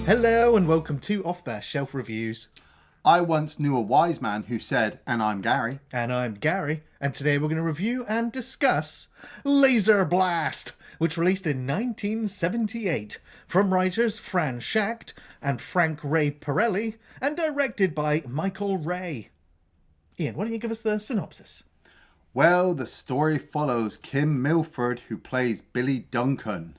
Hello and welcome to Off the Shelf Reviews. I once knew a wise man who said, and I'm Gary. And I'm Gary, and today we're going to review and discuss Laserblast, which released in 1978 from writers Fran Schacht and Frank Ray Pirelli and directed by Michael Ray. Ian, why don't you give us the synopsis? Well, the story follows Kim Milford, who plays Billy Duncan.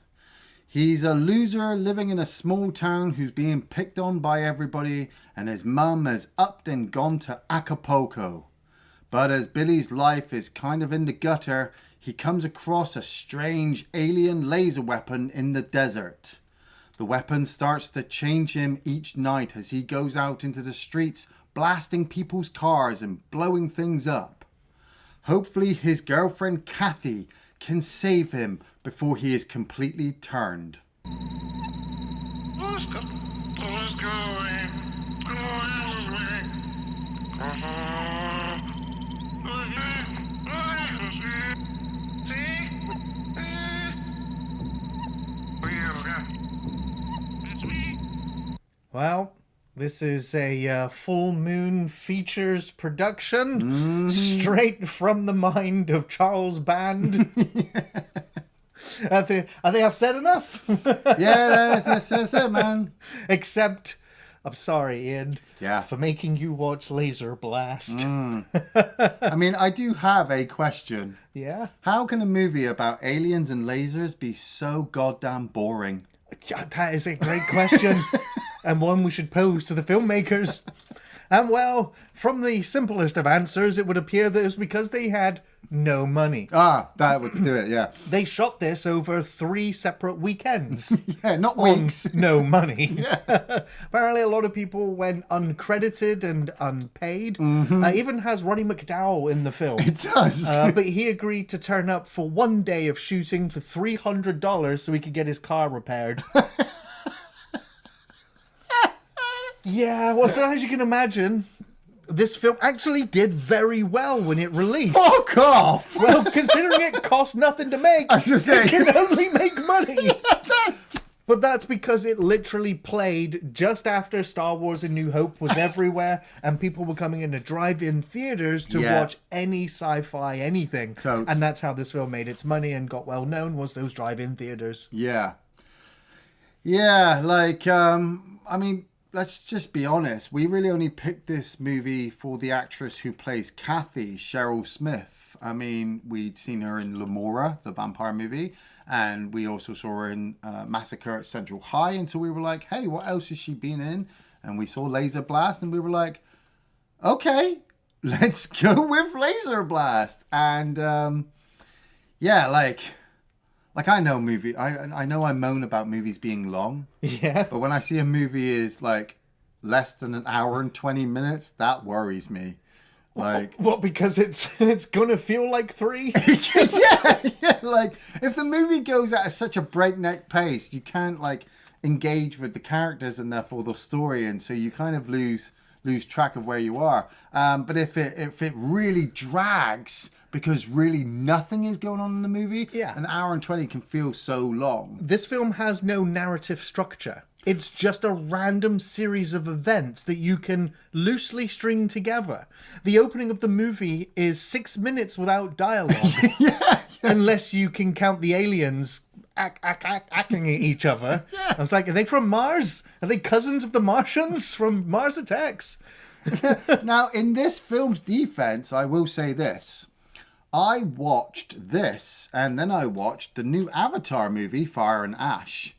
He's a loser living in a small town who's being picked on by everybody, and his mum has upped and gone to Acapulco. But as Billy's life is kind of in the gutter, he comes across a strange alien laser weapon in the desert. The weapon starts to change him each night as he goes out into the streets, blasting people's cars and blowing things up. Hopefully his girlfriend Kathy can save him before he is completely turned. Well, this is a Full Moon Features production, straight from the mind of Charles Band. I think I've said enough. Yeah, that's it, man. Except, I'm sorry, Ian, for making you watch Laserblast. I mean, I do have a question. Yeah? How can a movie about aliens and lasers be so goddamn boring? That is a great question, and one we should pose to the filmmakers. And well, from the simplest of answers, it would appear that it was because they had no money. Ah, that would do it, yeah. They shot this over 3 separate weekends. Yeah, not weeks. No money. Yeah. Apparently a lot of people went uncredited and unpaid. Even has Roddy McDowell in the film. It does. But he agreed to turn up for 1 day of shooting for $300 so he could get his car repaired. Yeah, well, so as you can imagine, this film actually did very well when it released. Fuck off! Well, considering it cost nothing to make, I was just saying, it can only make money. But that's because it literally played just after Star Wars A New Hope was everywhere, and people were coming into drive-in theaters to watch any sci-fi anything. Totes. And that's how this film made its money and got well known, was those drive-in theaters. Yeah. Yeah, like, I mean, let's just be honest. We really only picked this movie for the actress who plays Kathy, Cheryl Smith. I mean, we'd seen her in Lamora, the vampire movie, and we also saw her in Massacre at Central High. And so we were like, hey, what else has she been in? And we saw Laserblast, and we were like, okay, let's go with Laserblast. And yeah, like I know I know I moan about movies being long. Yeah. But when I see a movie is like less than an hour and 20 minutes, that worries me. Like, what? Because it's gonna feel like 3. yeah. Like, if the movie goes at such a breakneck pace, you can't like engage with the characters and therefore the story, and so you kind of lose track of where you are. But if it really drags, because really nothing is going on in the movie, an hour and 20 can feel so long. This film has no narrative structure. It's just a random series of events that you can loosely string together. The opening of the movie is 6 minutes without dialogue. Yeah. Unless you can count the aliens acting at each other. Yeah. I was like, are they from Mars? Are they cousins of the Martians from Mars Attacks? Now, in this film's defense, I will say this. I watched this, and then I watched the new Avatar movie, Fire and Ash.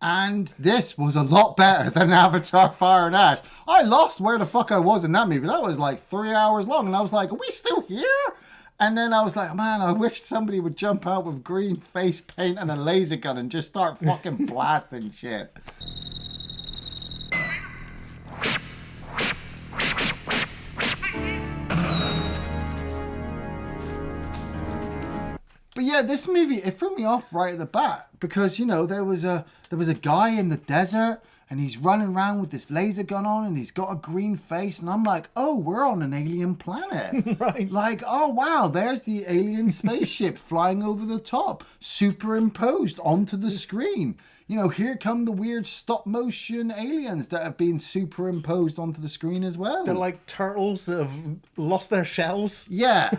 And this was a lot better than Avatar Fire and Ash. I lost where the fuck I was in that movie. That was like 3 hours long. And I was like, are we still here? And then I was like, man, I wish somebody would jump out with green face paint and a laser gun and just start fucking blasting shit. But yeah, this movie, it threw me off right at the bat because, you know, there was a guy in the desert and he's running around with this laser gun on, and he's got a green face, and I'm like, oh, we're on an alien planet. Right. Like, oh wow, there's the alien spaceship flying over the top, superimposed onto the screen. You know, here come the weird stop motion aliens that have been superimposed onto the screen as well. They're like turtles that have lost their shells. Yeah.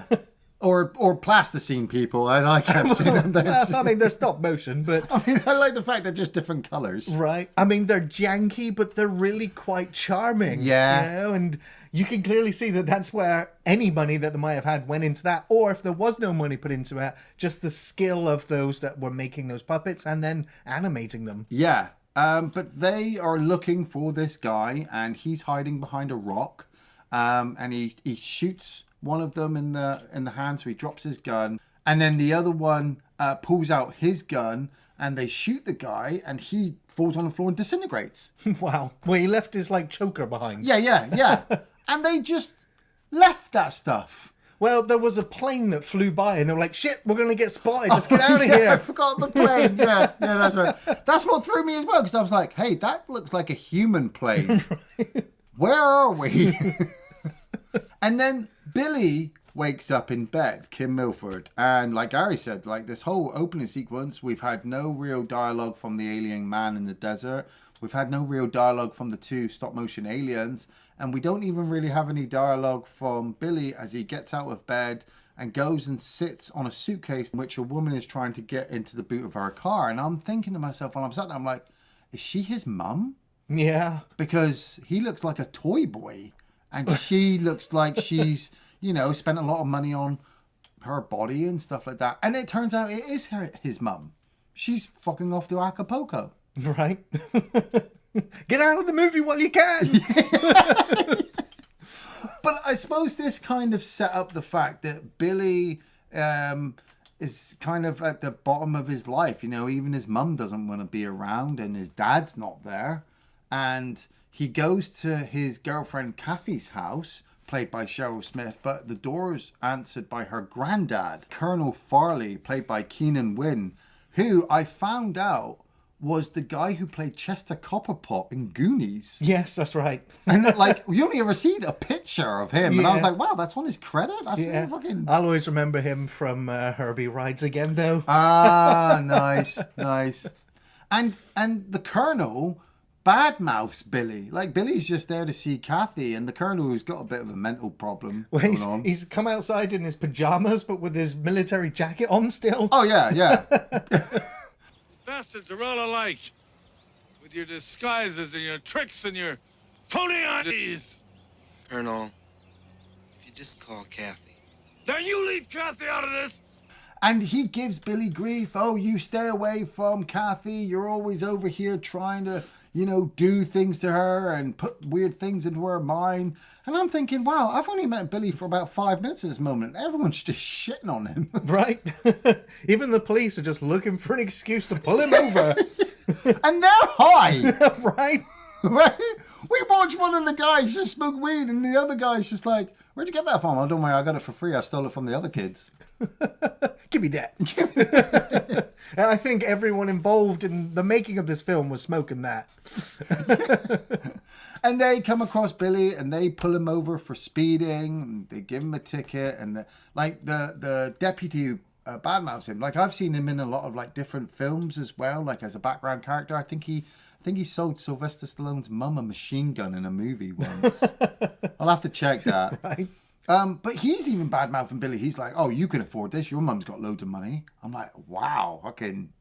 Or plasticine people, as I kept saying them. I mean, they're stop motion, but... I mean, I like the fact they're just different colours. Right. I mean, they're janky, but they're really quite charming. Yeah. You know, and you can clearly see that that's where any money that they might have had went into that. Or if there was no money put into it, just the skill of those that were making those puppets and then animating them. Yeah. But they are looking for this guy, and he's hiding behind a rock. And he shoots one of them in the hand, so he drops his gun, and then the other one pulls out his gun, and they shoot the guy, and he falls on the floor and disintegrates. Wow. Well, he left his like choker behind. Yeah. And they just left that stuff. Well, there was a plane that flew by, and they were like, "Shit, we're gonna get spotted. Let's get out of here." I forgot the plane. Yeah, that's right. That's what threw me as well, because I was like, "Hey, that looks like a human plane. Where are we?" And then Billy wakes up in bed, Kim Milford, and like Gary said, like this whole opening sequence, we've had no real dialogue from the alien man in the desert. We've had no real dialogue from the two stop motion aliens, and we don't even really have any dialogue from Billy as he gets out of bed and goes and sits on a suitcase in which a woman is trying to get into the boot of her car. And I'm thinking to myself while I'm sat there, I'm like, is she his mum? Yeah. Because he looks like a toy boy. And she looks like she's, you know, spent a lot of money on her body and stuff like that. And it turns out it is his mum. She's fucking off to Acapulco. Right. Get out of the movie while you can. But I suppose this kind of set up the fact that Billy is kind of at the bottom of his life. You know, even his mum doesn't want to be around, and his dad's not there. And he goes to his girlfriend Kathy's house, played by Cheryl Smith, but the door is answered by her granddad, Colonel Farley, played by Keenan Wynn, who I found out was the guy who played Chester Copperpot in Goonies. Yes, that's right. And like, you only ever see a picture of him, and I was like, wow, that's on his credit? That's fucking... I'll always remember him from Herbie Rides Again, though. Ah, nice. And the Colonel badmouths Billy. Like, Billy's just there to see Kathy, and the Colonel who's got a bit of a mental problem going on. He's come outside in his pajamas, but with his military jacket on still. Oh, yeah. Bastards are all alike. With your disguises and your tricks and your phony IDs. Colonel, if you just call Kathy. Now you leave Kathy out of this. And he gives Billy grief. Oh, you stay away from Kathy. You're always over here trying to, you know, do things to her and put weird things into her mind. And I'm thinking, wow, I've only met Billy for about 5 minutes at this moment. Everyone's just shitting on him. Right? Even the police are just looking for an excuse to pull him over. And they're high. Right? Right? We watch one of the guys just smoke weed, and the other guy's just like, where'd you get that from? Oh, don't worry, I got it for free. I stole it from the other kids. Give me that. And I think everyone involved in the making of this film was smoking that. And they come across Billy, and they pull him over for speeding, and they give him a ticket, and the deputy who badmouths him. Like, I've seen him in a lot of like different films as well, like as a background character. I think he sold Sylvester Stallone's mum a machine gun in a movie once. I'll have to check that. Right. But he's even bad-mouthing Billy. He's like, oh, you can afford this. Your mum's got loads of money. I'm like, wow, fucking...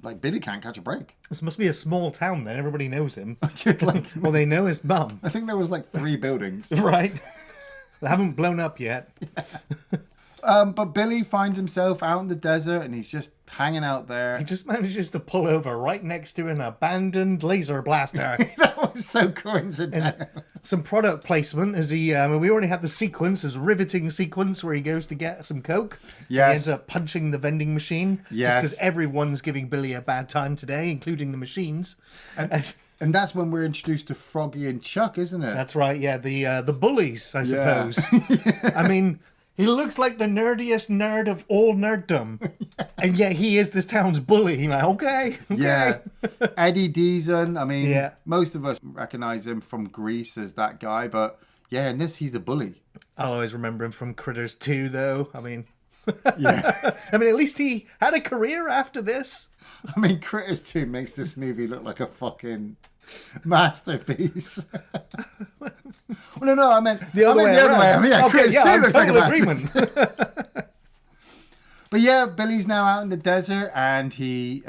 Like, Billy can't catch a break. This must be a small town then. Everybody knows him. Like, well, they know his mum. I think there was like 3 buildings. Right. They haven't blown up yet. But Billy finds himself out in the desert, and he's just hanging out there. He just manages to pull over right next to an abandoned laser blaster. That was so coincidental. Some product placement as we already had the sequence, his riveting sequence where he goes to get some Coke. Yes. He ends up punching the vending machine. Yes. Just because everyone's giving Billy a bad time today, including the machines. And that's when we're introduced to Froggy and Chuck, isn't it? That's right, yeah. The bullies, I suppose. I mean... He looks like the nerdiest nerd of all nerddom. And yet he is this town's bully. Like, okay. Yeah. Eddie Deason. I mean, Yeah. most of us recognize him from Grease as that guy, but yeah, in this, he's a bully. I'll always remember him from Critters 2, though. I mean, Yeah. at least he had a career after this. I mean, Critters 2 makes this movie look like a fucking masterpiece. Well, no, I meant the other way. I mean, yeah, Critters 2 looks like a masterpiece. But yeah, Billy's now out in the desert and he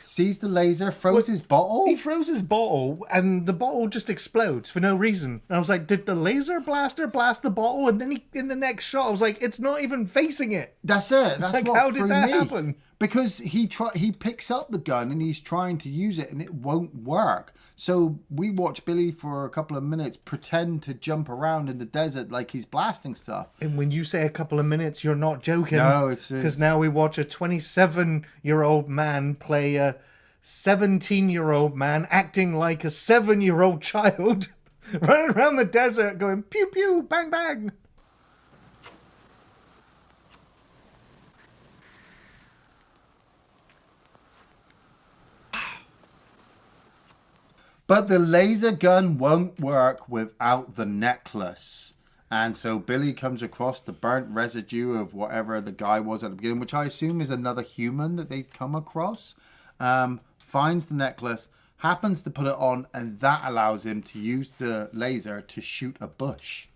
sees the laser, throws his bottle. He throws his bottle and the bottle just explodes for no reason. And I was like, did the laser blaster blast the bottle? And then in the next shot, I was like, it's not even facing it. That's it. That's like, what how did that me. happen? Because he picks up the gun and he's trying to use it and it won't work. So we watch Billy for a couple of minutes pretend to jump around in the desert like he's blasting stuff. And when you say a couple of minutes, you're not joking. No, it's... Because now we watch a 27-year-old man play a 17-year-old man acting like a 7-year-old child running around the desert going pew pew, bang bang. But the laser gun won't work without the necklace. And so Billy comes across the burnt residue of whatever the guy was at the beginning, which I assume is another human that they've come across. Finds the necklace, happens to put it on, and that allows him to use the laser to shoot a bush.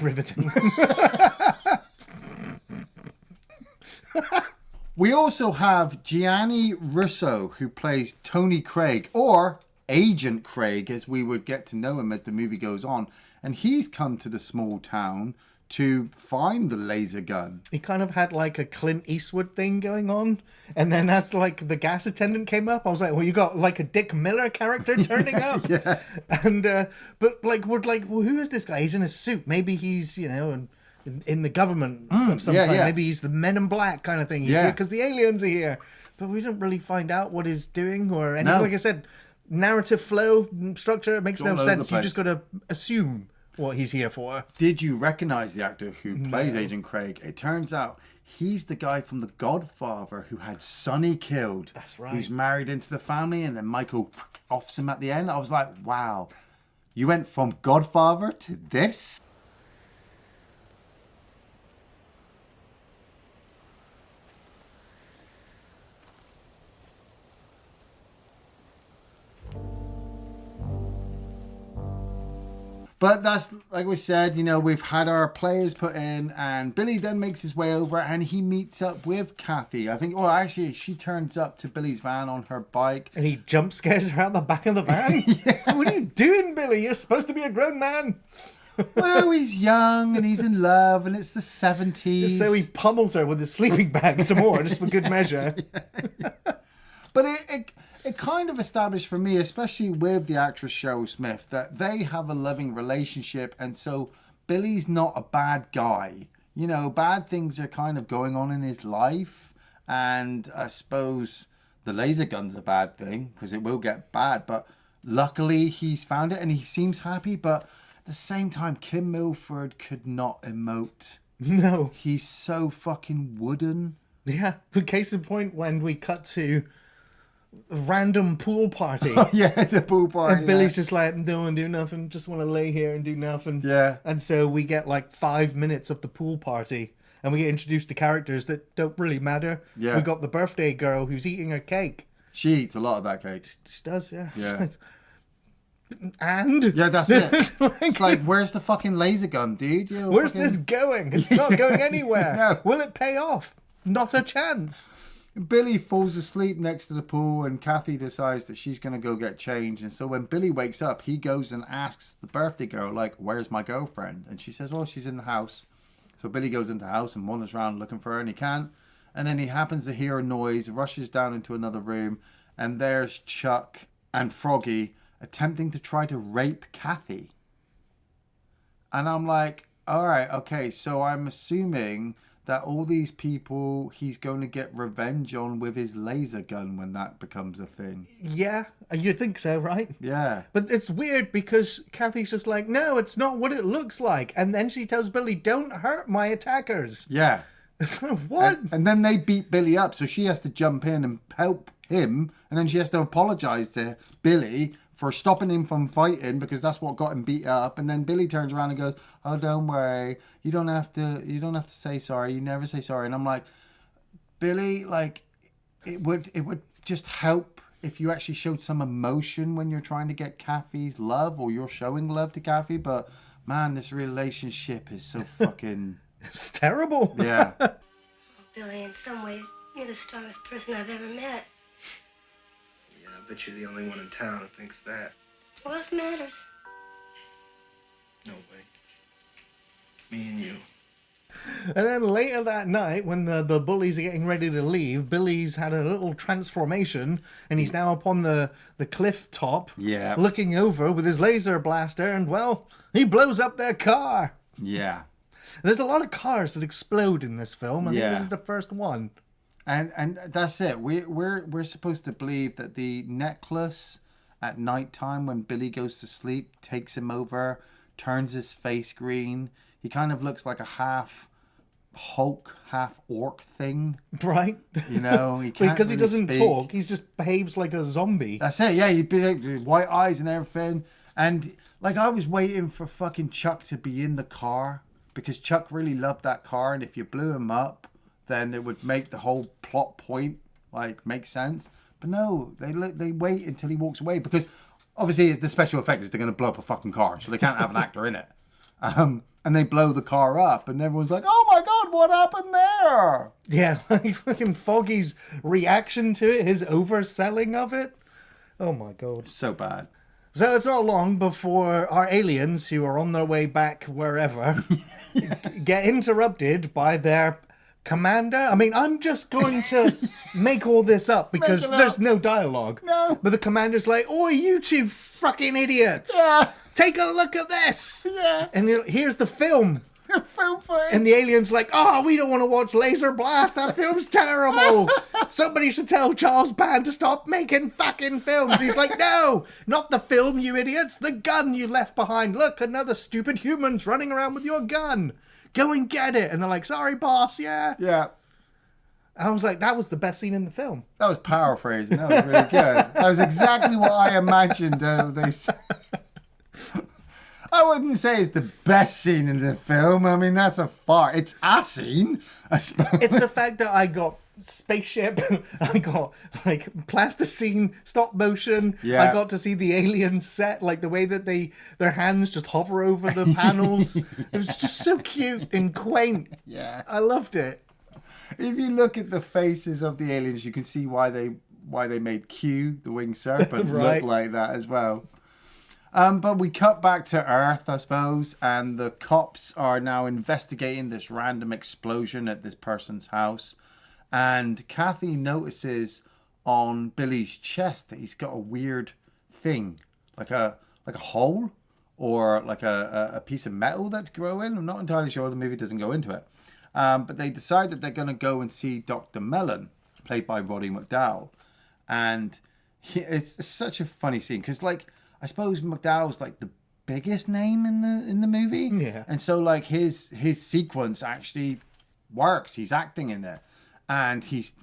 Riveting. We also have Gianni Russo, who plays Tony Craig, or Agent Craig, as we would get to know him as the movie goes on. And he's come to the small town to find the laser gun. He kind of had like a Clint Eastwood thing going on. And then as like the gas attendant came up, I was like, well, you got like a Dick Miller character turning up. Yeah. And, but like, we're like, well, who is this guy? He's in a suit. Maybe he's, you know, in the government of some kind. Maybe he's the Men in Black kind of thing. He's here because the aliens are here. But we don't really find out what he's doing or anything. No. Like I said, narrative flow, structure, it makes no sense. You just got to assume what he's here for. Did you recognize the actor who plays Agent Craig? It turns out he's the guy from The Godfather who had Sonny killed. That's right. Who's married into the family, and then Michael offs him at the end. I was like, wow, you went from Godfather to this? But that's, like we said, you know, we've had our players put in, and Billy then makes his way over and he meets up with Kathy. I think, actually, she turns up to Billy's van on her bike. And he jump scares her out the back of the van. Yeah. What are you doing, Billy? You're supposed to be a grown man. Well, he's young and he's in love and it's the 70s. So he pummels her with his sleeping bag some more, just for good measure. Yeah. But it kind of established for me, especially with the actress Cheryl Smith, that they have a loving relationship, and so Billy's not a bad guy. You know, bad things are kind of going on in his life, and I suppose the laser gun's a bad thing, because it will get bad, but luckily he's found it, and he seems happy, but at the same time, Kim Milford could not emote. No. He's so fucking wooden. Yeah, the case in point when we cut to a random pool party. Oh, yeah, the pool party. And Billy's just like, don't want to do nothing, just want to lay here and do nothing. Yeah. And so we get like 5 minutes of the pool party, and we get introduced to characters that don't really matter. Yeah. We got the birthday girl who's eating her cake. She eats a lot of that cake. She does, yeah. Yeah. And? Yeah, that's it. It's like, where's the fucking laser gun, dude? Where's this going? It's not going anywhere. No. Will it pay off? Not a chance. Billy falls asleep next to the pool, and Kathy decides that she's going to go get changed. And so when Billy wakes up, he goes and asks the birthday girl, like, where's my girlfriend? And she says, well, she's in the house. So Billy goes into the house and wanders around looking for her, and he can't. And then he happens to hear a noise, rushes down into another room, and there's Chuck and Froggy attempting to try to rape Kathy. And I'm like, all right, okay, so I'm assuming that all these people he's going to get revenge on with his laser gun when that becomes a thing. Yeah, you'd think so, right? Yeah. But it's weird because Kathy's just like, no, it's not what it looks like. And then she tells Billy, don't hurt my attackers. Yeah. What? And then they beat Billy up, so she has to jump in and help him, and then she has to apologize to Billy for stopping him from fighting because that's what got him beat up. And then Billy turns around and goes, "Oh, don't worry, you don't have to say sorry. You never say sorry." And I'm like, Billy, like, it would just help if you actually showed some emotion when you're trying to get Kathy's love, or you're showing love to Kathy. But man, this relationship is so fucking. It's terrible. Yeah. Oh, Billy, in some ways, you're the strongest person I've ever met. Yeah, I bet you're the only one in town who thinks that. What else matters? No way. Me and you. And then later that night, when the bullies are getting ready to leave, Billy's had a little transformation, and he's now up on the cliff top, Yeah. looking over with his laser blaster, and, well, he blows up their car. Yeah. There's a lot of cars that explode in this film. I think Yeah. this is the first one. And that's it. We're supposed to believe that the necklace at nighttime when Billy goes to sleep takes him over, turns his face green. He kind of looks like a half Hulk, half orc thing. Right? You know, he can't Because he really doesn't speak. talk, he just behaves like a zombie. That's it. Yeah, he big white eyes and everything. And like I was waiting for fucking Chuck to be in the car because Chuck really loved that car, and if you blew him up, then it would make the whole plot point like make sense. But no, they wait until he walks away because obviously the special effect is they're going to blow up a fucking car, so they can't have an actor in it. And they blow the car up, and everyone's like, "Oh my god, what happened there?" Yeah, like fucking Foggy's reaction to it, his overselling of it. Oh my god. So bad. So it's not long before our aliens, who are on their way back wherever, get interrupted by their commander. I mean, I'm just going to make all this up because Make it there's up. no dialogue. No. But the commander's like, "Oi, you two fucking idiots! Yeah. Take a look at this!" Yeah. And here's the film. Film footage. And the alien's like, "Oh, we don't want to watch Laserblast. That film's terrible. Somebody should tell Charles Band to stop making fucking films." He's like, "No, not the film, you idiots. The gun you left behind. Look, another stupid human's running around with your gun. Go and get it." And they're like, "Sorry, boss, yeah." Yeah. I was like, that was the best scene in the film. That was paraphrasing. That was really good. That was exactly what I imagined they said. I wouldn't say it's the best scene in the film. I mean, that's a far. It's a scene, I suppose. It's the fact that I got spaceship, I got like plasticine, stop motion. Yeah. I got to see the alien set, like the way that their hands just hover over the panels. It was just so cute and quaint. Yeah. I loved it. If you look at the faces of the aliens, you can see why they made Q, the winged serpent, Right. look like that as well. But we cut back to Earth, I suppose, and the cops are now investigating this random explosion at this person's house. And Kathy notices on Billy's chest that he's got a weird thing, like a hole or like a piece of metal that's growing. I'm not entirely sure. The movie doesn't go into it. But they decide that they're going to go and see Dr. Mellon, played by Roddy McDowall. And it's such a funny scene because, like, I suppose McDowell's like the biggest name in the movie. Yeah. And so like his sequence actually works. He's acting in it. And he's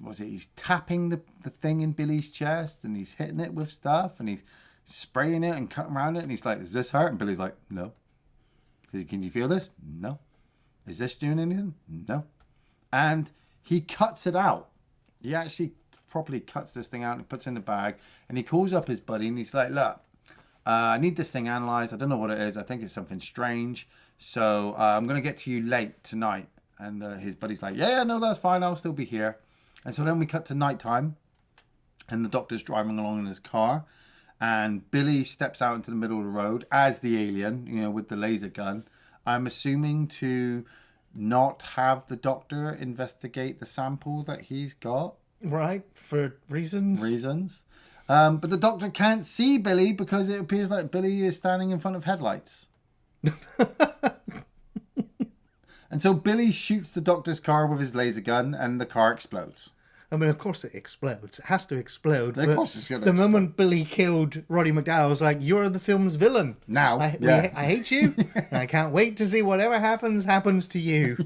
tapping the thing in Billy's chest, and he's hitting it with stuff, and he's spraying it and cutting around it, and he's like, "Does this hurt?" And Billy's like, "No." "Can you feel this?" "No." "Is this doing anything?" "No." And he cuts it out. He actually properly cuts this thing out and puts it in the bag, and he calls up his buddy, and he's like, "Look, I need this thing analyzed. I don't know what it is. I think it's something strange. So I'm going to get to you late tonight." And his buddy's like, yeah, no, that's fine. I'll still be here. And so then we cut to nighttime, and the doctor's driving along in his car, and Billy steps out into the middle of the road as the alien, you know, with the laser gun. I'm assuming to not have the doctor investigate the sample that he's got. Right, for reasons. But the doctor can't see Billy because it appears like Billy is standing in front of headlights. And so Billy shoots the doctor's car with his laser gun and the car explodes. I mean, of course it explodes. It has to explode. Of course it's going to The explode. moment Billy killed Roddy McDowall, I was like, you're the film's villain. Now, I yeah. hate you. And I can't wait to see whatever happens to you.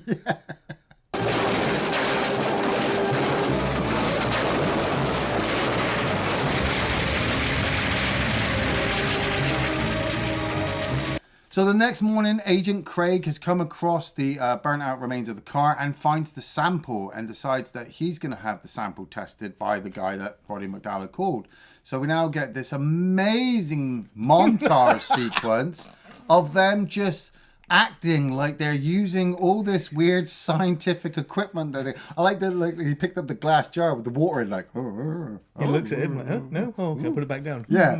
So the next morning, Agent Craig has come across the burnt out remains of the car and finds the sample and decides that he's going to have the sample tested by the guy that Roddy McDowall called. So we now get this amazing montage sequence of them just acting like they're using all this weird scientific equipment that I like that. Like he picked up the glass jar with the water in, like He looks at him like, oh, no? Oh, okay, put it back down. yeah.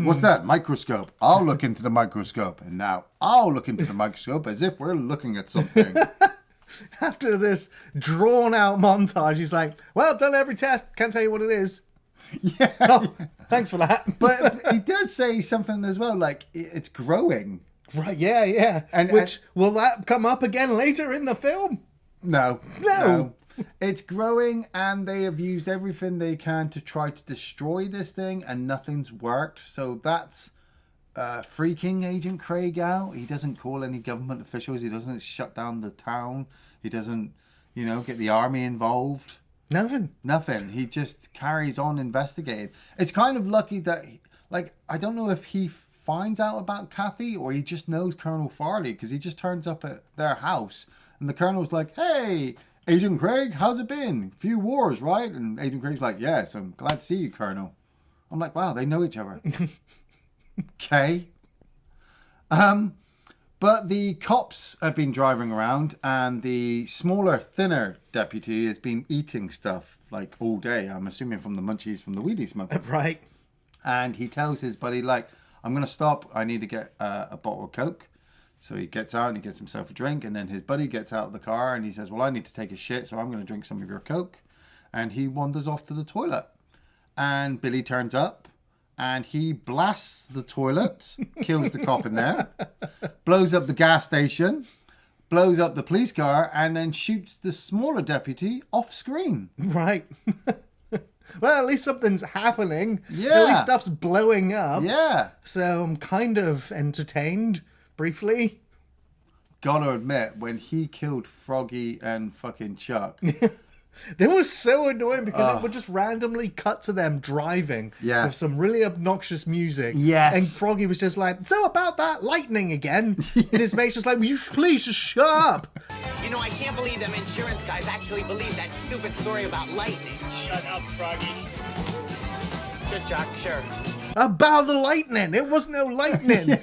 What's that? Microscope. I'll look into the microscope. And now I'll look into the microscope as if we're looking at something. After this drawn-out montage, he's like, well, done every test. Can't tell you what it is. Yeah. Oh, thanks for that. But he does say something as well, like it's growing. Right, yeah. And- Which, will that come up again later in the film? No. No. It's growing, and they have used everything they can to try to destroy this thing, and nothing's worked. So that's freaking Agent Craig out. He doesn't call any government officials. He doesn't shut down the town. He doesn't, get the army involved. Nothing. He just carries on investigating. It's kind of lucky that, I don't know if he finds out about Kathy or he just knows Colonel Farley, because he just turns up at their house and the Colonel's like, hey, Agent Craig, how's it been? Few wars, right? And Agent Craig's like, yes, I'm glad to see you, Colonel. I'm like, wow, they know each other. Okay. But the cops have been driving around and the smaller, thinner deputy has been eating stuff like all day. I'm assuming from the munchies from the weedie smoke. Right. And he tells his buddy, like, I'm going to stop. I need to get a bottle of Coke. So he gets out and he gets himself a drink. And then his buddy gets out of the car and he says, well, I need to take a shit, so I'm going to drink some of your Coke. And he wanders off to the toilet. And Billy turns up and he blasts the toilet, kills the cop in there, blows up the gas station, blows up the police car, and then shoots the smaller deputy off screen. Right. Well, at least something's happening. Yeah. At least stuff's blowing up. Yeah. So I'm kind of entertained, briefly. Gotta admit, when he killed Froggy and fucking Chuck. It was so annoying because it would just randomly cut to them driving with some really obnoxious music. Yes. And Froggy was just like, so about that lightning again. And his mate's just like, will you please just shut up? You know, I can't believe them insurance guys actually believe that stupid story about lightning. Shut up, Froggy. Sure, Chuck, sure. About the lightning. It was no lightning.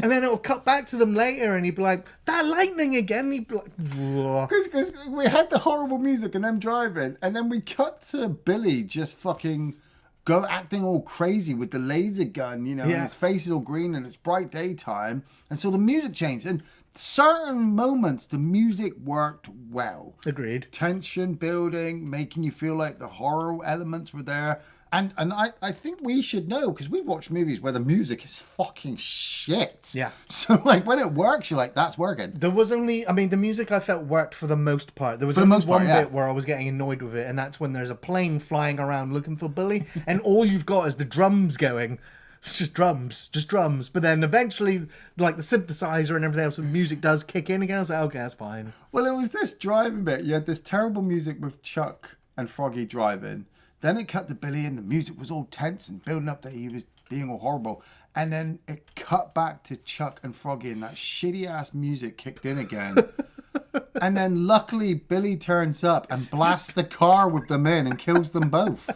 And then it'll cut back to them later and he'd be like, that lightning again. And he'd be like, whoa. Because we had the horrible music and them driving, and then we cut to Billy just fucking acting all crazy with the laser gun, and his face is all green and it's bright daytime. And so the music changed. And certain moments, the music worked well. Agreed. Tension building, making you feel like the horror elements were there. And I think we should know, because we've watched movies where the music is fucking shit. Yeah. So, when it works, you're like, that's working. There was only, the music I felt worked for the most part. There was For the only most part, one yeah. bit where I was getting annoyed with it, and that's when there's a plane flying around looking for Billy, and all you've got is the drums going. It's just drums. But then eventually, like the synthesizer and everything else, the music does kick in again. I was like, okay, that's fine. Well, it was this driving bit. You had this terrible music with Chuck and Froggy driving. Then it cut to Billy and the music was all tense and building up that he was being all horrible. And then it cut back to Chuck and Froggy and that shitty ass music kicked in again. And then luckily Billy turns up and blasts the car with them in and kills them both.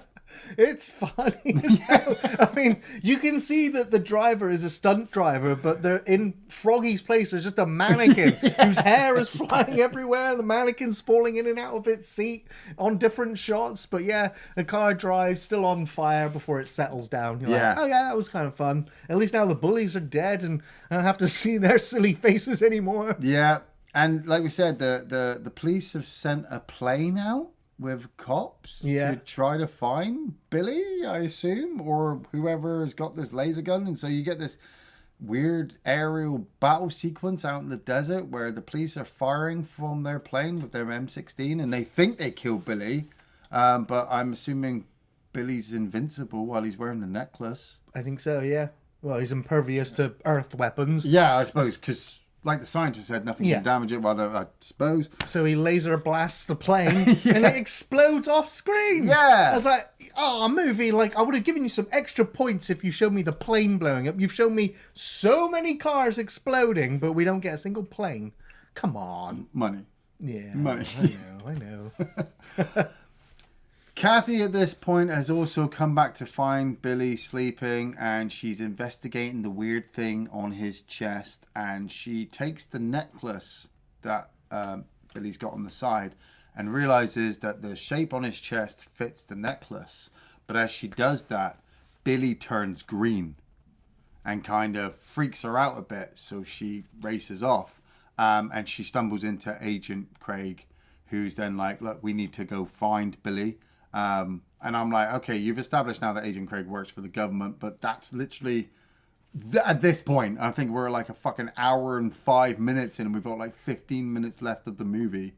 It's funny as hell. You can see that the driver is a stunt driver, but they're in Froggy's place. There's just a mannequin whose hair is flying everywhere. The mannequin's falling in and out of its seat on different shots. But yeah, the car drives still on fire before it settles down. You're like, oh yeah, that was kind of fun. At least now the bullies are dead and I don't have to see their silly faces anymore. Yeah, and like we said, the police have sent a plane out with cops to try to find Billy, I assume, or whoever has got this laser gun. And so you get this weird aerial battle sequence out in the desert where the police are firing from their plane with their M16 and they think they killed Billy. But I'm assuming Billy's invincible while he's wearing the necklace. I think so, yeah. Well, he's impervious to earth weapons. Yeah, I suppose, because like the scientist said, nothing Yeah. can damage it, I suppose. So he laser blasts the plane and it explodes off screen. Yeah. I was like, a movie, like, I would have given you some extra points if you showed me the plane blowing up. You've shown me so many cars exploding, but we don't get a single plane. Come on. Money. Yeah. Money. I know. Kathy at this point has also come back to find Billy sleeping, and she's investigating the weird thing on his chest, and she takes the necklace that Billy's got on the side and realizes that the shape on his chest fits the necklace. But as she does that, Billy turns green and kind of freaks her out a bit, so she races off, and she stumbles into Agent Craig, who's then like, look, we need to go find Billy. And I'm like, okay, you've established now that Agent Craig works for the government, but that's literally at this point, I think we're like a fucking hour and 5 minutes in, and we've got like 15 minutes left of the movie.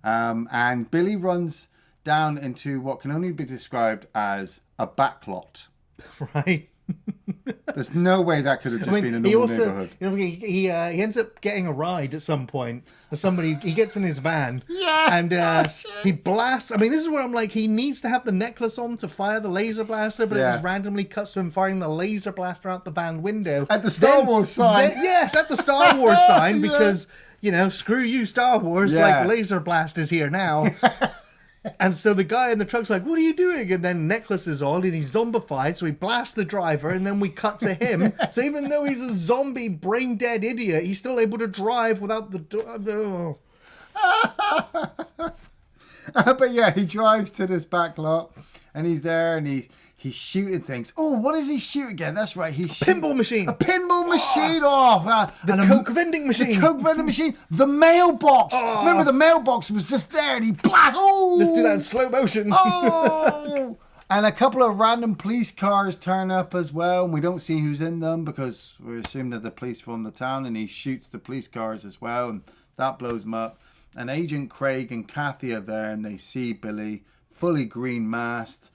And Billy runs down into what can only be described as a backlot. Right. There's no way that could have just been a normal neighborhood. You know, he ends up getting a ride at some point. He gets in his van. Yeah. And he blasts. I mean, this is where I'm like, he needs to have the necklace on to fire the laser blaster, but it Yeah. just randomly cuts to him firing the laser blaster out the van window. At the Star Wars sign. Yes, at the Star Wars sign, Yeah. because, you know, screw you, Star Wars. Yeah. Like, Laser Blast is here now. And so the guy in the truck's like, what are you doing? And then necklace is on and he's zombified. So he blasts the driver and then we cut to him. So even though he's a zombie, brain dead idiot, he's still able to drive without the... But yeah, he drives to this back lot and he's there and he's shooting things. Oh, what does he shoot again? That's right. He's Pinball machine. A pinball machine. Oh, The Coke vending machine. The Coke vending machine. The mailbox. Oh. Remember, the mailbox was just there and he blasts. Oh, Let's do that in slow motion. Oh. And a couple of random police cars turn up as well, and we don't see who's in them because we assume that the police from the town, and he shoots the police cars as well, and that blows them up. And Agent Craig and Kathy are there, and they see Billy, fully green masked,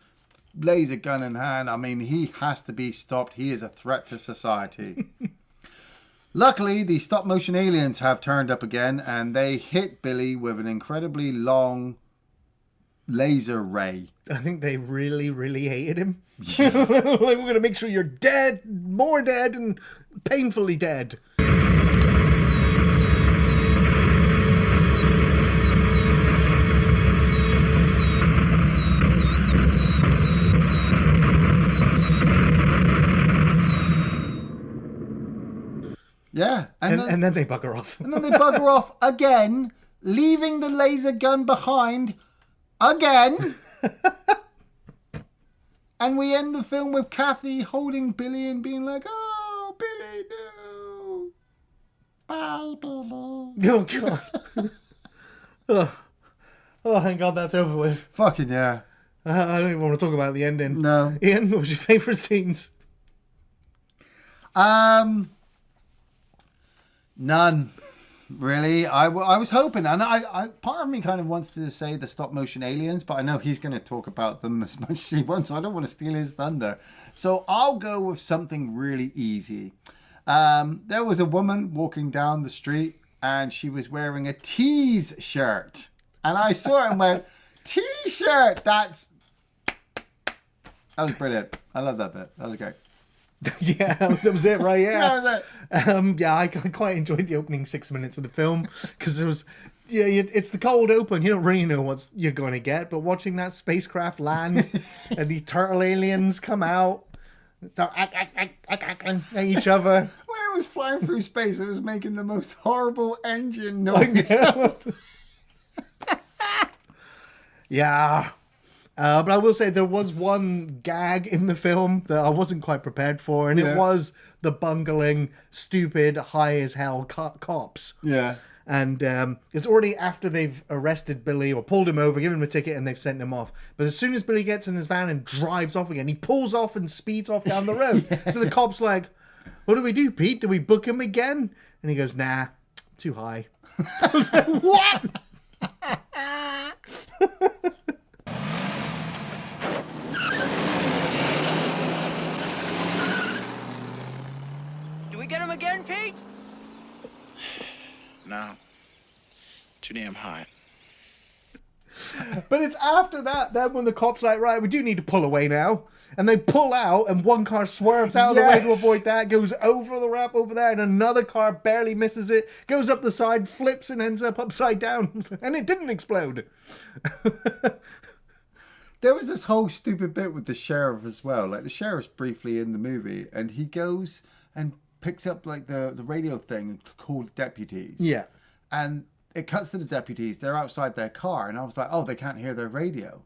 laser gun in hand. I mean, he has to be stopped. He is a threat to society. Luckily, the stop motion aliens have turned up again, and they hit Billy with an incredibly long laser ray. I think they really, really hated him. Like, we're going to make sure you're dead, more dead, and painfully dead. Yeah. And then they bugger off. And then they bugger off again, leaving the laser gun behind again. And we end the film with Kathy holding Billy and being like, oh, Billy, no. Bye, Billy. Oh, God. Oh, thank God that's over with. Fucking yeah. I don't even want to talk about the ending. No. Ian, what was your favourite scenes? None. Really, I was hoping, and I part of me kind of wants to say the stop motion aliens, but I know he's going to talk about them as much as he wants, so I don't want to steal his thunder. So I'll go with something really easy. There was a woman walking down the street, and she was wearing a tease shirt, and I saw it and went, T-shirt. That was brilliant. I love that bit. That was great. Yeah, that was it, right? Yeah. That was it. Yeah, I quite enjoyed the opening 6 minutes of the film because it was, yeah, it's the cold open. You don't really know what you're going to get, but watching that spacecraft land and the turtle aliens come out, start at each other. When it was flying through space, it was making the most horrible engine noise. Yeah. But I will say there was one gag in the film that I wasn't quite prepared for, and it was the bungling, stupid, high as hell cops. Yeah. And it's already after they've arrested Billy or pulled him over, given him a ticket, and they've sent him off. But as soon as Billy gets in his van and drives off again, he pulls off and speeds off down the road. So the cop's like, what do we do, Pete? Do we book him again? And he goes, nah, too high. I was like, what? Do we get him again, Pete? No. Too damn high. But it's after that, then when the cops are like, right, we do need to pull away now. And they pull out, and one car swerves out of the way to avoid that, goes over the ramp over there, and another car barely misses it, goes up the side, flips, and ends up upside down. And it didn't explode. There was this whole stupid bit with the sheriff as well. Like, the sheriff's briefly in the movie, and he goes and picks up, like, the radio thing to call the deputies. Yeah. And it cuts to the deputies. They're outside their car, and I was like, oh, they can't hear their radio.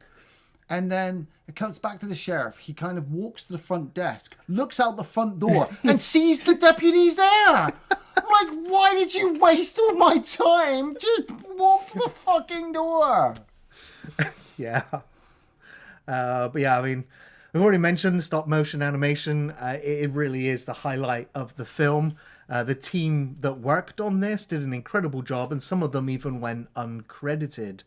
And then it comes back to the sheriff. He kind of walks to the front desk, looks out the front door, and sees the deputies there. I'm like, why did you waste all my time? Just walk to the fucking door. Yeah. But yeah, I mean, we've already mentioned stop motion animation. It really is the highlight of the film. The team that worked on this did an incredible job, and some of them even went uncredited.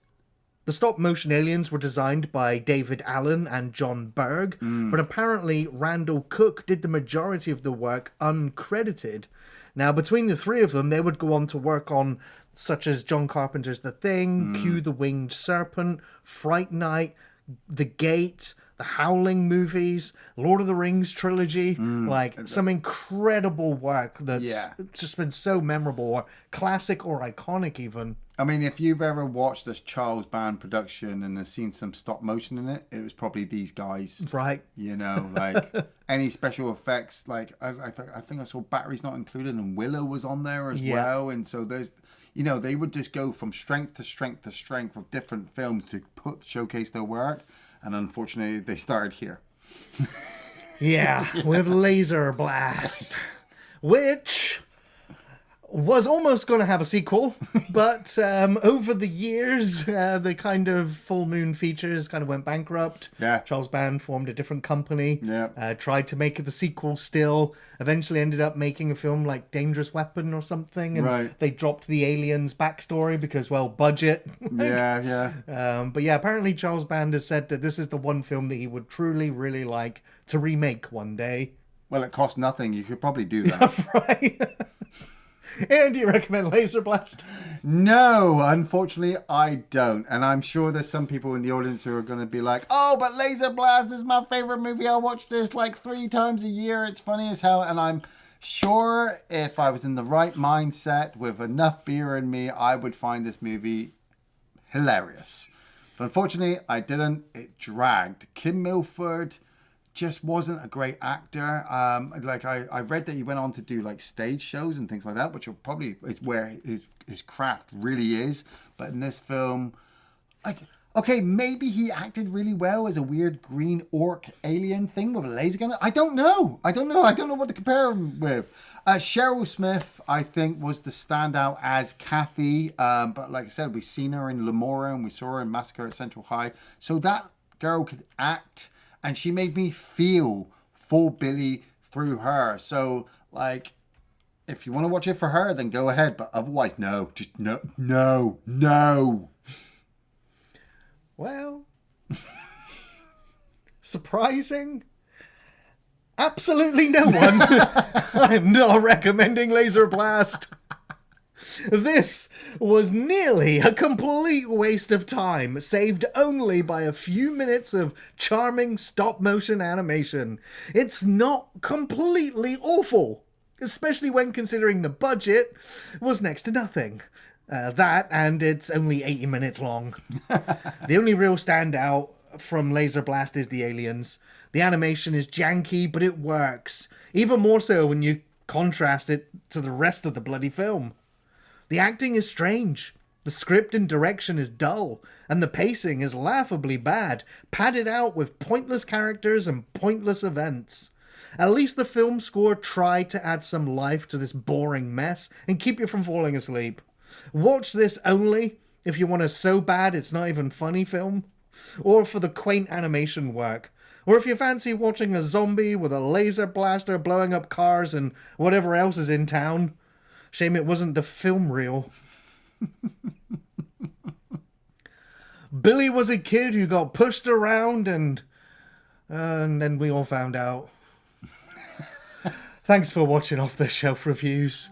The stop-motion aliens were designed by David Allen and John Berg, but apparently Randall Cook did the majority of the work uncredited. Now, between the three of them, they would go on to work on such as John Carpenter's The Thing, Q the Winged Serpent, Fright Night, The Gate, the Howling movies, Lord of the Rings trilogy, like some incredible work that's just been so memorable, or classic or iconic even. I mean, if you've ever watched this Charles Band production and has seen some stop motion in it, it was probably these guys. Right. You know, like any special effects, like I think I saw Batteries Not Included and Willow was on there as well. And so there's, you know, they would just go from strength to strength to strength of different films to showcase their work. And unfortunately, they started here. Yeah, with Laserblast, which was almost going to have a sequel, but over the years, the kind of Full Moon Features kind of went bankrupt. Yeah. Charles Band formed a different company. Yeah. Tried to make the sequel still. Eventually ended up making a film like Dangerous Weapon or something. And they dropped the aliens backstory because, well, budget. But yeah, apparently Charles Band has said that this is the one film that he would truly, really like to remake one day. Well, it costs nothing. You could probably do that. Right. And do you recommend Laserblast? No, unfortunately, I don't. And I'm sure there's some people in the audience who are going to be like, oh, but Laserblast is my favorite movie. I watch this like 3 times a year. It's funny as hell. And I'm sure if I was in the right mindset with enough beer in me, I would find this movie hilarious. But unfortunately, I didn't. It dragged. Kim Milford just wasn't a great actor. Like I read that he went on to do like stage shows and things like that, which are probably is where his craft really is. But in this film, like, okay, maybe he acted really well as a weird green orc alien thing with a laser gun. I don't know what to compare him with. Cheryl Smith, I think, was the standout as Kathy. But like I said, we've seen her in Lamora and we saw her in Massacre at Central High. So that girl could act. And she made me feel for Billy through her. So, like, if you want to watch it for her, then go ahead. But otherwise, no. Just no. Well, surprising? Absolutely no one. I'm not recommending Laserblast. This was nearly a complete waste of time, saved only by a few minutes of charming stop-motion animation. It's not completely awful, especially when considering the budget was next to nothing. That, and it's only 80 minutes long. The only real standout from Laserblast is the aliens. The animation is janky, but it works. Even more so when you contrast it to the rest of the bloody film. The acting is strange, the script and direction is dull, and the pacing is laughably bad, padded out with pointless characters and pointless events. At least the film score tried to add some life to this boring mess and keep you from falling asleep. Watch this only if you want a so bad it's not even funny film, or for the quaint animation work, Or if you fancy watching a zombie with a laser blaster blowing up cars and whatever else is in town. Shame it wasn't the film reel. Billy was a kid who got pushed around and then we all found out. Thanks for watching Off the Shelf Reviews.